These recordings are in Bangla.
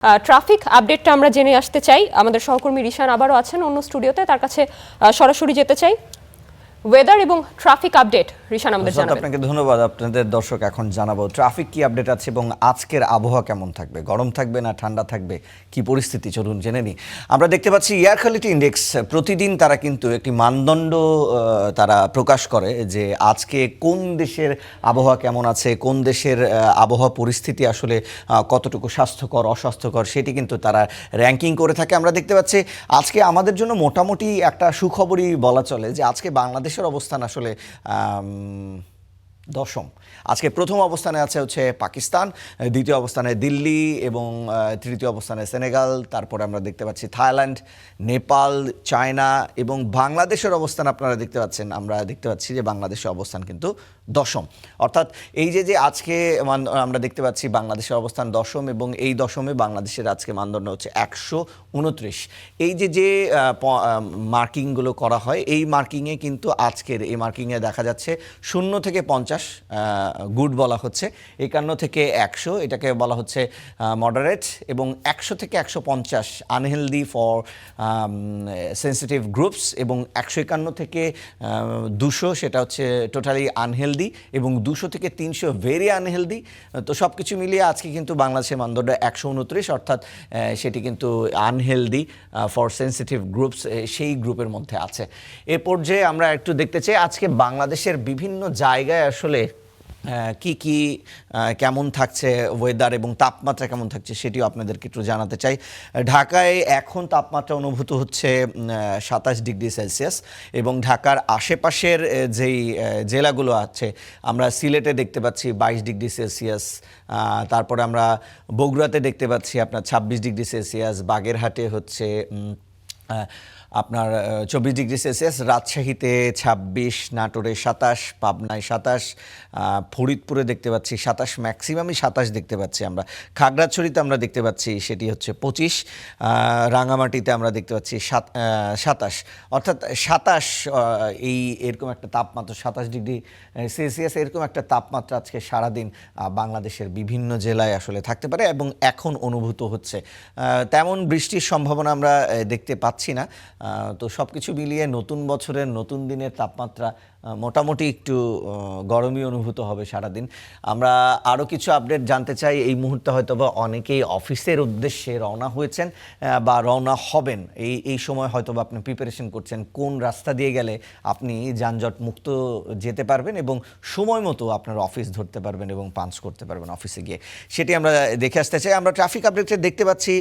ট্রাফিক আপডেটটা আমরা জেনে আসতে চাই। আমাদের সহকর্মী রিশান আবারও আছেন অন্য স্টুডিওতে, তার কাছে সরাসরি যেতে চাই। ওয়েদার এবং ট্রাফিক আপডেট রিশান আমাদের জানাবেন। আপনাকে ধন্যবাদ। আপনাদের দর্শক এখন জানাবো ট্রাফিক কি আপডেট আছে এবং আজকের আবহাওয়া কেমন থাকবে, গরম থাকবে না ঠান্ডা থাকবে, কি পরিস্থিতি চলুন জেনে নিই। আমরা দেখতে পাচ্ছি এয়ার কোয়ালিটি ইন্ডেক্স প্রতিদিন তারা কিন্তু একটি মানদণ্ড তারা প্রকাশ করে যে আজকে কোন দেশের আবহাওয়া কেমন আছে, কোন দেশের আবহাওয়া পরিস্থিতি আসলে কতটুকু স্বাস্থ্যকর অস্বাস্থ্যকর সেটি কিন্তু তারা র্যাঙ্কিং করে থাকে। আমরা দেখতে পাচ্ছি আজকে আমাদের জন্য মোটামুটি একটা সুখবরই বলা চলে যে আজকে বাংলাদেশের অবস্থান আসলে দশম। আজকে প্রথম অবস্থানে আছে হচ্ছে পাকিস্তান, দ্বিতীয় অবস্থানে দিল্লি এবং তৃতীয় অবস্থানে সেনেগাল, তারপরে আমরা দেখতে পাচ্ছি থাইল্যান্ড, নেপাল, চায়না এবং বাংলাদেশের অবস্থান আপনারা দেখতে পাচ্ছেন। আমরা দেখতে পাচ্ছি যে বাংলাদেশের অবস্থান কিন্তু দশম। অর্থাৎ এই যে আজকে আমরা দেখতে পাচ্ছি বাংলাদেশের অবস্থান দশম এবং এই দশমে বাংলাদেশের আজকে মানদণ্ড হচ্ছে 129। এই যে মার্কিংগুলো করা হয় এই মার্কিংয়ে কিন্তু আজকের এই মার্কিংয়ে দেখা যাচ্ছে 0 থেকে 50 গুড বলা হচ্ছে, 51 থেকে 100 এটাকে বলা হচ্ছে মডারেট, এবং 100 থেকে 150 আনহেলদি ফর সেন্সিটিভ গ্রুপস, এবং 151 থেকে 200 সেটা হচ্ছে টোটালি আনহেলদি, এবং 200 থেকে 300 ভেরি আনহেলদি। তো সব কিছু মিলিয়ে আজকে কিন্তু বাংলাদেশের মানদণ্ড 129, অর্থাৎ সেটি কিন্তু আনহেলদি ফর সেন্সিটিভ গ্রুপস সেই গ্রুপের মধ্যে আছে। এরপর যে আমরা একটু দেখতে চাই আজকে বাংলাদেশের বিভিন্ন জায়গায় আসলে কি কেমন থাকছে ওয়েদার এবং তাপমাত্রা কেমন থাকছে সেটিও আপনাদেরকে একটু জানাতে চাই। ঢাকায় এখন তাপমাত্রা অনুভূত হচ্ছে 27 ডিগ্রি সেলসিয়াস, এবং ঢাকার আশেপাশের যেই জেলাগুলো আছে আমরা সিলেটে দেখতে পাচ্ছি 22 ডিগ্রি সেলসিয়াস, তারপরে আমরা বগুড়াতে দেখতে পাচ্ছি আপনার 26 ডিগ্রি সেলসিয়াস, বাগেরহাটে হচ্ছে আপনার 24 ডিগ্রি সেলসিয়াস, রাজশাহীতে 26, নাটোরে 27, পাবনায় 27, ফরিদপুরে দেখতে পাচ্ছি 27, ম্যাক্সিমামই 27 দেখতে পাচ্ছি আমরা। খাগড়াছড়িতে আমরা দেখতে পাচ্ছি সেটি হচ্ছে 25, রাঙামাটিতে আমরা দেখতে পাচ্ছি 27, অর্থাৎ 27 এরকম একটা তাপমাত্রা 27 ডিগ্রি সেলসিয়াস এরকম একটা তাপমাত্রা আজকে সারাদিন বাংলাদেশের বিভিন্ন জেলায় আসলে থাকতে পারে এবং এখন অনুভূত হচ্ছে। তেমন বৃষ্টির সম্ভাবনা আমরা দেখতে পাচ্ছি না। তো সব কিছু মিলিয়ে নতুন বছরের নতুন দিনের তাপমাত্রা মোটামুটি একটু গরমই অনুভূত হবে সারাদিন। আমরা আরও কিছু আপডেট জানতে চাই। এই মুহূর্তে হয়তো বা অনেকেই অফিসের উদ্দেশ্যে রওনা হয়েছেন বা রওনা হবেন, এই সময় হয়তো বা আপনি প্রিপারেশন করছেন কোন রাস্তা দিয়ে গেলে আপনি যানজট মুক্ত যেতে পারবেন এবং সময় মতো আপনার অফিস ধরতে পারবেন এবং পাঞ্চ করতে পারবেন অফিসে গিয়ে, সেটি আমরা দেখে আসতে চাই। আমরা ট্রাফিক আপডেটে দেখতে পাচ্ছি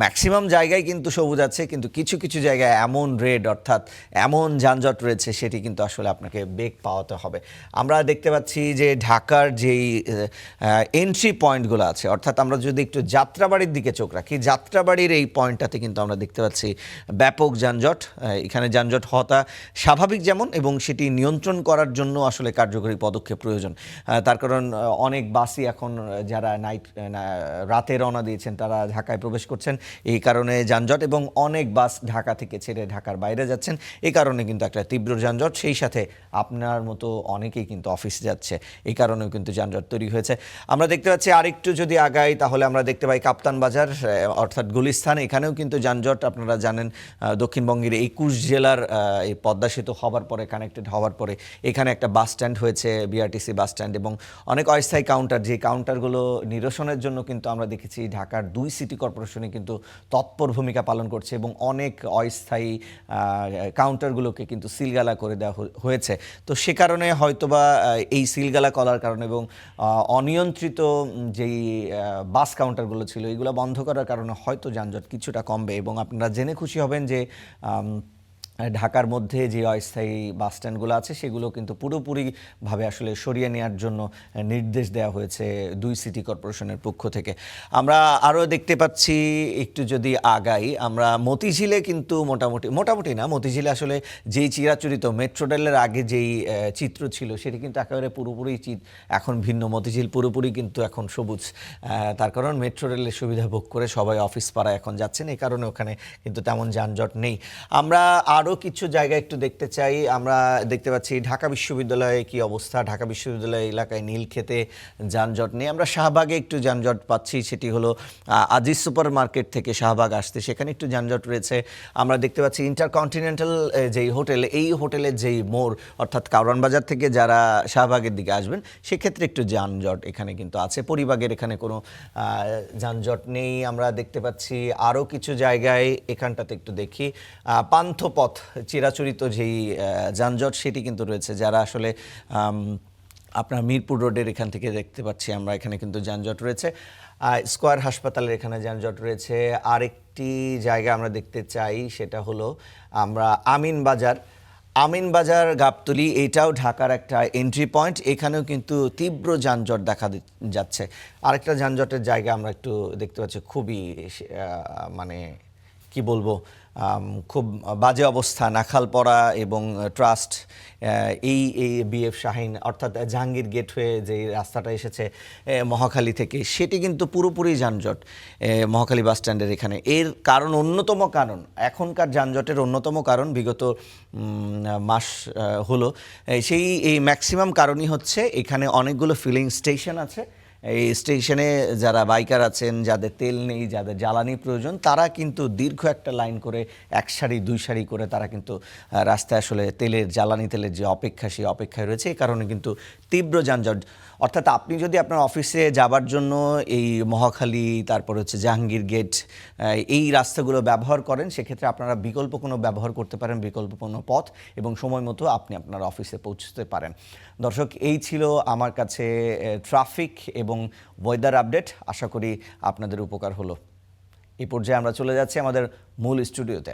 ম্যাক্সিমাম জায়গায় কিন্তু সবুজ আছে, কিন্তু কিছু কিছু জায়গায় এমন রেড অর্থাৎ এমন যানজট রয়েছে সেটি কিন্তু আসলে আপনাকে বেগ পাওয়াতে হবে। আমরা দেখতে পাচ্ছি যে ঢাকার যেই এন্ট্রি পয়েন্টগুলো আছে, অর্থাৎ আমরা যদি একটু যাত্রাবাড়ির দিকে চোখ রাখি, যাত্রাবাড়ির এই পয়েন্টটাতে কিন্তু আমরা দেখতে পাচ্ছি ব্যাপক যানজট। এখানে যানজট হওয়াটা স্বাভাবিক যেমন, এবং সেটি নিয়ন্ত্রণ করার জন্য আসলে কার্যকরী পদক্ষেপ প্রয়োজন। তার কারণ অনেক বাসই এখন যারা রাতে রওনা দিয়েছেন তারা ঢাকায় প্রবেশ করছেন, এই কারণে যানজট, এবং অনেক বাস ঢাকা থেকে ছেড়ে ঢাকার বাইরে যাচ্ছেন, এই কারণে কিন্তু একটা তীব্র যানজট। সেই সাথে আপনার মতো অনেকেই কিন্তু অফিসে যাচ্ছে, এই কারণেও কিন্তু যানজট তৈরি হয়েছে। আমরা দেখতে পাচ্ছি আরেকটু যদি আগাই তাহলে আমরা দেখতে পাই কাপ্তান বাজার অর্থাৎ গুলিস্তান, এখানেও কিন্তু যানজট। আপনারা জানেন দক্ষিণবঙ্গের 21 জেলার এই পদ্মা সেতু হওয়ার পরে, কানেক্টেড হওয়ার পরে এখানে একটা বাস স্ট্যান্ড হয়েছে, বিআরটিসি বাস স্ট্যান্ড, এবং অনেক অস্থায়ী কাউন্টার, যে কাউন্টারগুলো নিরসনের জন্য কিন্তু আমরা দেখেছি ঢাকার 2 সিটি কর্পোরেশনে কিন্তু তৎপর ভূমিকা পালন করছে এবং অনেক অস্থায়ী কাউন্টারগুলোকে কিন্তু সিলগালা করে দেওয়া হয়েছে। তো সে কারণে হয়তোবা এই সিলগালা করার কারণে এবং অনিয়ন্ত্রিত যেই বাস কাউন্টারগুলো ছিল এগুলো বন্ধ করার কারণে হয়তো যানজট কিছুটা কমবে। এবং আপনারা জেনে খুশি হবেন যে ঢাকার মধ্যে যে অস্থায়ী বাস স্ট্যান্ডগুলো আছে সেগুলো কিন্তু পুরোপুরিভাবে আসলে সরিয়ে নেওয়ার জন্য নির্দেশ দেওয়া হয়েছে 2 সিটি কর্পোরেশনের পক্ষ থেকে। আমরা আরও দেখতে পাচ্ছি একটু যদি আগাই, আমরা মতিঝিলে কিন্তু মোটামুটি না, মতিঝিলে আসলে যেই চিরাচরিত মেট্রো রেলের আগে যেই চিত্র ছিল সেটি কিন্তু একেবারে পুরোপুরি এখন ভিন্ন। মতিঝিল পুরোপুরি কিন্তু এখন সবুজ, তার কারণ মেট্রো রেলের সুবিধা ভোগ করে সবাই অফিস পাড়ায় এখন যাচ্ছেন, এই কারণে ওখানে কিন্তু তেমন যানজট নেই। আমরা আরও আরও কিছু জায়গা একটু দেখতে চাই। আমরা দেখতে পাচ্ছি ঢাকা বিশ্ববিদ্যালয়ে কি অবস্থা। ঢাকা বিশ্ববিদ্যালয় এলাকায় নীলক্ষেতে যানজট নেই। আমরা শাহবাগে একটু যানজট পাচ্ছি, সেটি হলো আজিজ সুপার মার্কেট থেকে শাহবাগ আসতে, সেখানে একটু যানজট রয়েছে। আমরা দেখতে পাচ্ছি ইন্টারকন্টিনেন্টাল যেই হোটেল, এই হোটেলের যেই মোড়, অর্থাৎ কারওয়ান বাজার থেকে যারা শাহবাগের দিকে আসবেন সেক্ষেত্রে একটু যানজট এখানে কিন্তু আছে। পরিবাগের এখানে কোনো যানজট নেই। আমরা দেখতে পাচ্ছি আরও কিছু জায়গায়, এখানটাতে একটু দেখি পান্থপথ চিরাচরিত যেই যানজট সেটি কিন্তু রয়েছে। যারা আসলে আপনার মিরপুর রোডের এখান থেকে দেখতে পাচ্ছি আমরা, এখানে কিন্তু যানজট রয়েছে। স্কয়ার হাসপাতালের এখানে যানজট রয়েছে। আরেকটি জায়গা আমরা দেখতে চাই, সেটা হলো আমরা আমিনবাজার গাবতলী, এটাও ঢাকার একটা এন্ট্রি পয়েন্ট, এখানেও কিন্তু তীব্র যানজট দেখা যাচ্ছে। আরেকটা যানজটের জায়গা আমরা একটু দেখতে পাচ্ছি, খুবই মানে কি বলবো, খুব বাজে অবস্থা, নাখালপাড়া এবং ট্রাস্ট, এই বিএফ শাহীন অর্থাৎ জাহাঙ্গীর গেট হয়ে যে রাস্তাটা এসেছে মহাখালী থেকে, সেটি কিন্তু পুরোপুরি যানজট মহাখালী বাস স্ট্যান্ডের এখানে। এর কারণ, অন্যতম কারণ, এখনকার যানজটের অন্যতম কারণ বিগত মাস হলো এই ম্যাক্সিমাম কারণই হচ্ছে এখানে অনেকগুলো ফিলিং স্টেশন আছে। এই স্টেশনে যারা বাইকার আছেন, যাদের তেল নেই, যাদের জ্বালানি প্রয়োজন, তারা কিন্তু দীর্ঘ একটা লাইন করে, এক সারি দুই সারি করে তারা কিন্তু রাস্তায় আসলে জ্বালানি তেলের যে অপেক্ষা, সেই অপেক্ষায় রয়েছে। এই কারণে কিন্তু তীব্র যানজট। অর্থাৎ আপনি যদি আপনার অফিসে যাবার জন্য এই মহাখালী, তারপর হচ্ছে জাহাঙ্গীর গেট, এই রাস্তাগুলো ব্যবহার করেন, সেক্ষেত্রে আপনারা বিকল্প কোনো ব্যবহার করতে পারেন, বিকল্প কোনো পথ, এবং সময় মতো আপনি আপনার অফিসে পৌঁছতে পারেন। দর্শক, এই ছিল আমার কাছে ট্রাফিক এবং ওয়েদার আপডেট। আশা করি আপনাদের উপকার হলো। এই পর্যায়ে আমরা চলে যাচ্ছি আমাদের মূল স্টুডিওতে।